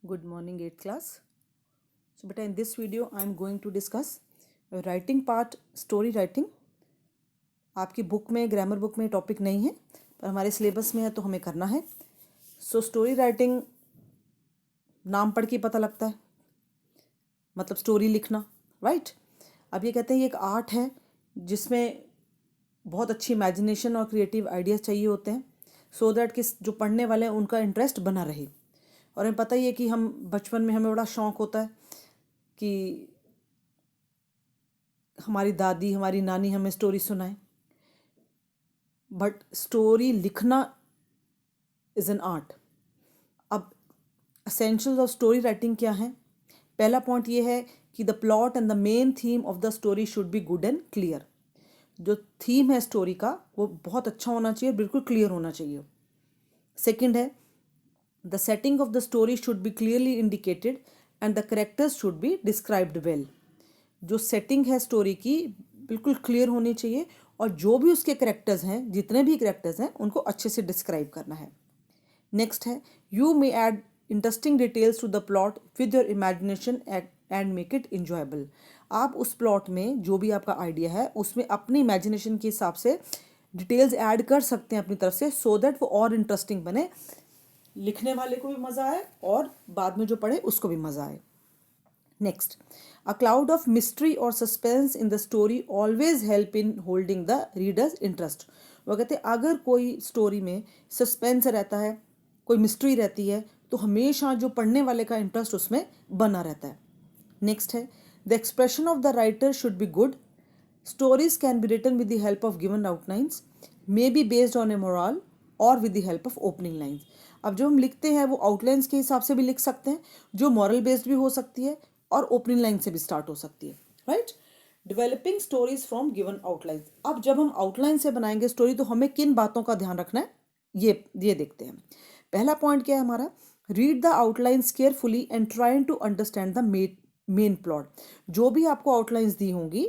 Good morning, 8th class. So, beta, in this video, I am going to discuss writing part, story writing. आपकी book में, grammar book में topic नहीं है, पर हमारे syllabus में है तो हमें करना है. सो स्टोरी राइटिंग नाम पढ़ के पता लगता है, मतलब स्टोरी लिखना, राइट. अब ये कहते हैं ये एक आर्ट है जिसमें बहुत अच्छी इमेजिनेशन और क्रिएटिव आइडियाज़ चाहिए होते हैं, सो दैट कि जो पढ़ने वाले हैं उनका इंटरेस्ट बना रहे. और हमें पता ही है कि हम बचपन में हमें बड़ा शौक़ होता है कि हमारी दादी, हमारी नानी हमें स्टोरी सुनाए. बट स्टोरी लिखना इज़ एन आर्ट. अब एसेंशियल्स ऑफ स्टोरी राइटिंग क्या है? पहला पॉइंट ये है कि the plot and the main theme of the story should be good and clear. जो थीम है स्टोरी का वो बहुत अच्छा होना चाहिए, बिल्कुल क्लियर होना चाहिए. सेकंड है the setting of the story should be clearly indicated and the characters should be described well. जो सेटिंग है स्टोरी की बिल्कुल क्लियर होनी चाहिए और जो भी उसके करेक्टर्स हैं, जितने भी करेक्टर्स हैं, उनको अच्छे से डिस्क्राइब करना है. नेक्स्ट है you may add interesting details to the plot with your imagination and make it enjoyable. आप उस प्लॉट में जो भी आपका आइडिया है उसमें अपनी इमेजिनेशन के हिसाब से डिटेल्स ऐड कर सकते हैं अपनी तरफ से, सो दैट वो और इंटरेस्टिंग बने, लिखने वाले को भी मज़ा आए और बाद में जो पढ़े उसको भी मज़ा आए. Next, a cloud of mystery or suspense in the story always help in holding the reader's interest. वो कहते हैं अगर कोई स्टोरी में सस्पेंस रहता है, कोई मिस्ट्री रहती है, तो हमेशा जो पढ़ने वाले का इंटरेस्ट उसमें बना रहता है. नेक्स्ट है the expression of the writer should be good. Stories can be written with the help of given outlines, may be based on a moral or with the help of opening lines. अब जो हम लिखते हैं वो outlines के हिसाब से भी लिख सकते हैं, जो मॉरल बेस्ड भी हो सकती है और ओपनिंग लाइन से भी स्टार्ट हो सकती है, right. Developing stories from given outlines. अब जब हम आउटलाइन से बनाएंगे स्टोरी तो हमें किन बातों का ध्यान रखना है ये देखते हैं. पहला पॉइंट क्या है हमारा? Read the outlines carefully and try to understand the main plot. जो भी आपको आउटलाइंस दी होंगी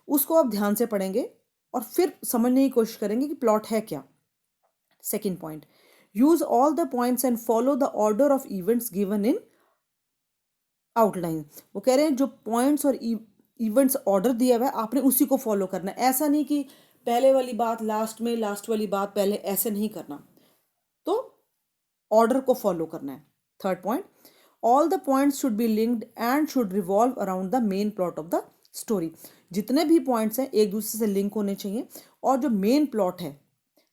उसको आप ध्यान से पढ़ेंगे और फिर समझने की कोशिश करेंगे कि प्लॉट है क्या. Second point, use all the points and follow the order of events given in outline. वो कह रहे हैं जो पॉइंट्स और इवेंट्स ऑर्डर दिया हुआ है आपने उसी को फॉलो करना है. ऐसा नहीं कि पहले वाली बात लास्ट में, लास्ट वाली बात पहले, ऐसे नहीं करना. तो ऑर्डर को फॉलो करना है. Third point, all the points should be linked and should revolve around the main plot of the story. जितने भी पॉइंट्स हैं एक दूसरे से लिंक होने चाहिए और जो मेन प्लॉट है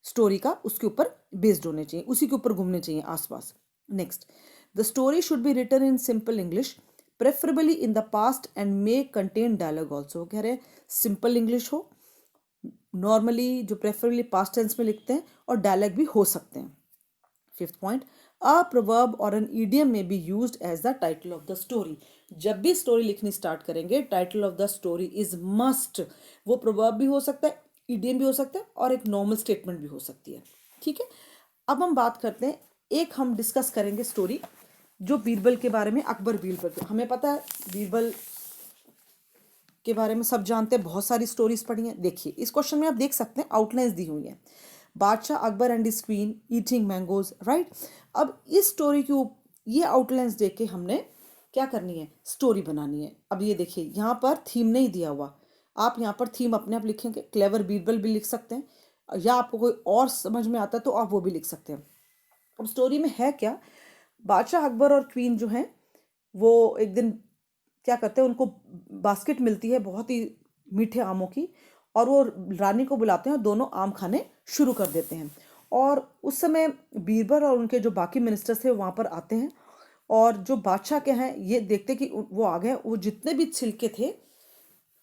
स्टोरी का उसके ऊपर बेस्ड होने चाहिए, उसी के ऊपर घूमने चाहिए आसपास. Next, the story should be written in simple English, preferably in the past and may contain dialogue also. कह रहे हैं सिंपल इंग्लिश हो, नॉर्मली जो प्रेफरेबली पास्ट टेंस में लिखते हैं, और डायलॉग भी हो सकते हैं. Fifth point, a proverb or an idiom may be used as the title of the story. जब भी स्टोरी लिखनी स्टार्ट करेंगे title of the story is must. वो प्रोवर्ब भी हो सकता है, ईडियम भी हो सकता है और एक नॉर्मल स्टेटमेंट भी हो सकती है. ठीक है, अब हम बात करते हैं, एक हम डिस्कस करेंगे स्टोरी जो बीरबल के बारे में. अकबर बीरबल के, हमें पता है बीरबल के बारे में सब जानते हैं, बहुत सारी स्टोरीज पढ़ी हैं. देखिए इस क्वेश्चन में आप देख सकते हैं आउटलाइंस दी हुई हैं. बादशाह Akbar and his queen eating mangoes, right. अब इस स्टोरी की ये आउटलाइंस देख के हमने क्या करनी है, स्टोरी बनानी है. अब ये देखिए यहाँ पर थीम नहीं दिया हुआ, आप यहाँ पर थीम अपने आप लिखेंगे. क्लेवर बीरबल भी लिख सकते हैं, या आपको कोई और समझ में आता है तो आप वो भी लिख सकते हैं. अब स्टोरी में है क्या, बादशाह अकबर और क्वीन जो हैं वो एक दिन क्या करते हैं, उनको बास्केट मिलती है बहुत ही मीठे आमों की, और वो रानी को बुलाते हैं और दोनों आम खाने शुरू कर देते हैं. और उस समय बीरबल और उनके जो बाकी मिनिस्टर्स थे वहाँ पर आते हैं, और जो बादशाह के हैं ये देखते कि वो आ गए. वो जितने भी छिलके थे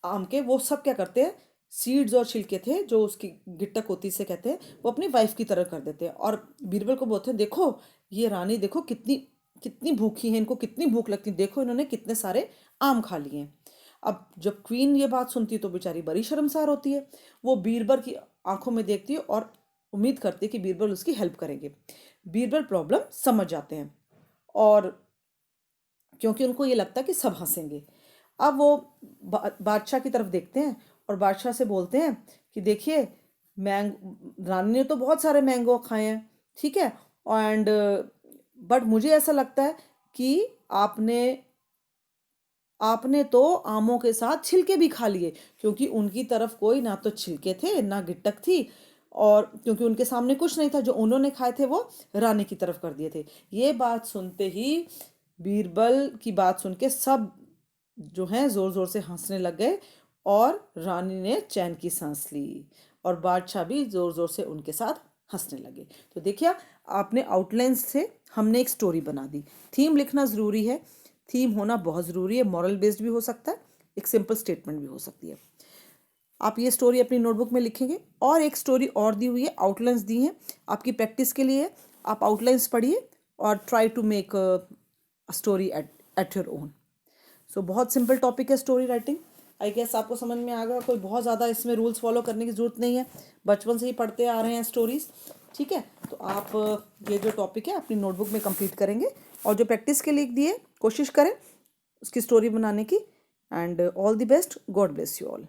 आम के वो सब क्या करते हैं, सीड्स और छिलके थे जो उसकी गिट्टक होती से कहते हैं, वो अपनी वाइफ की तरह कर देते हैं. और बीरबल को बोलते हैं देखो ये रानी देखो कितनी कितनी भूखी है, इनको कितनी भूख लगती है, देखो इन्होंने कितने सारे आम खा लिए हैं. अब जब क्वीन ये बात सुनती है तो बेचारी बड़ी शर्मसार होती है. वो बीरबल की आंखों में देखती है और उम्मीद करती है कि बीरबल उसकी हेल्प करेंगे. बीरबल प्रॉब्लम समझ जाते हैं और क्योंकि उनको ये लगता है कि सब हंसेंगे. अब वो बादशाह की तरफ देखते हैं और बादशाह से बोलते हैं कि देखिए रानी ने तो बहुत सारे मैंगो खाए हैं, ठीक है, एंड बट मुझे ऐसा लगता है कि आपने तो आमों के साथ छिलके भी खा लिए, क्योंकि उनकी तरफ कोई ना तो छिलके थे ना गिट्टक थी, और क्योंकि उनके सामने कुछ नहीं था, जो उन्होंने खाए थे वो रानी की तरफ कर दिए थे। ये बात सुनते ही बीरबल की बात सुन के सब जो हैं ज़ोर ज़ोर से हंसने लग गए, और रानी ने चैन की सांस ली, और बादशाह भी ज़ोर ज़ोर से उनके साथ हंसने लगे। तो देखिए, आपने आउटलाइंस से हमने एक स्टोरी बना दी। थीम लिखना ज़रूरी है, थीम होना बहुत ज़रूरी है, मॉरल बेस्ड भी हो सकता है, एक सिंपल स्टेटमेंट भी हो सकती है। आप ये स्टोरी अपनी नोटबुक में लिखेंगे, और एक स्टोरी और दी हुई है, आउटलाइंस दी हैं आपकी प्रैक्टिस के लिए। आप आउटलाइंस पढ़िए और try to make a story at your own. So बहुत सिंपल टॉपिक है स्टोरी राइटिंग। आई गेस आपको समझ में आ गया, कोई बहुत ज़्यादा इसमें रूल्स फॉलो करने की ज़रूरत नहीं है, बचपन से ही पढ़ते आ रहे हैं स्टोरीज। ठीक है, तो आप ये जो टॉपिक है अपनी नोटबुक में कंप्लीट करेंगे, और जो प्रैक्टिस के लिए दिए कोशिश करें उसकी स्टोरी बनाने की। And all the best, God bless you all.